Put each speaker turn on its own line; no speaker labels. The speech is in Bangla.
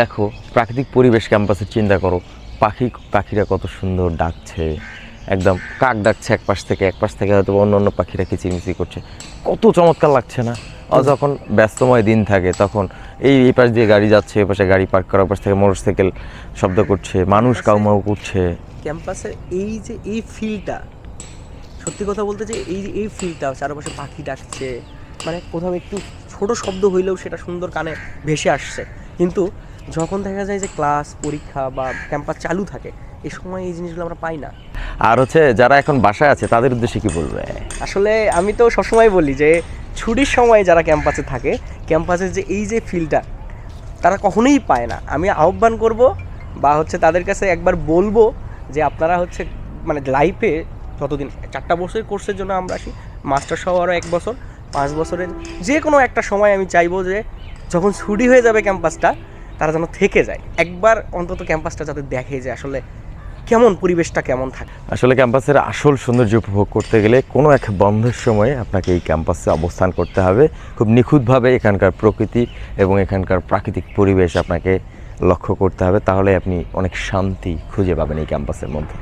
দেখো প্রাকৃতিক পরিবেশ ক্যাম্পাসে চিন্তা করো, পাখিরা কত সুন্দর ডাকছে, একদম কাক ডাকছে এক পাশ থেকে হয়তো অন্য অন্য পাখিরা কিচিরমিচির করছে, কত চমৎকার লাগছে না? আর যখন ব্যস্তময় দিন থাকে তখন এই পাশ দিয়ে গাড়ি যাচ্ছে, এই পাশে গাড়ি পার্ক করা, পাশ থেকে মোটরসাইকেল শব্দ করছে, মানুষ কাউমাউ করছে।
ক্যাম্পাসের এই যে এই ফিলটা, সত্যি কথা বলতে যে এই ফিলটা চারপাশে পাখি ডাকছে, মানে কোথাও একটু ছোট শব্দ হইলেও সেটা সুন্দর কানে ভেসে আসছে। কিন্তু যখন দেখা যায় যে ক্লাস পরীক্ষা বা ক্যাম্পাস চালু থাকে, এই সময় এই জিনিসগুলো আমরা পাই না।
আর হচ্ছে যারা এখন বাসায় আছে তাদের উদ্দেশ্যে কি বলবে?
আসলে আমি তো সবসময় বলি যে ছুটির সময় যারা ক্যাম্পাসে থাকে, ক্যাম্পাসের যে এই যে ফিলটা তারা কখনোই পায় না। আমি আহ্বান করব বা তাদের কাছে একবার বলবো যে আপনারা মানে লাইফে যতদিন 4টা বছরের কোর্সের জন্য আমরা আসি, মাস্টার সহ আরও 1 বছর, 5 বছরের যে কোনো একটা সময় আমি চাইবো যে যখন ছুটি হয়ে যাবে ক্যাম্পাসটা, তারা যেন থেকে যায়, একবার অন্তত ক্যাম্পাসটা যাতে দেখে যে আসলে কেমন পরিবেশটা কেমন থাকে।
আসলে ক্যাম্পাসের আসল সৌন্দর্য উপভোগ করতে গেলে কোনো এক বন্ধের সময়ে আপনাকে এই ক্যাম্পাসে অবস্থান করতে হবে। খুব নিখুঁতভাবে এখানকার প্রকৃতি এবং এখানকার প্রাকৃতিক পরিবেশ আপনাকে লক্ষ্য করতে হবে, তাহলে আপনি অনেক শান্তি খুঁজে পাবেন এই ক্যাম্পাসের মধ্যে।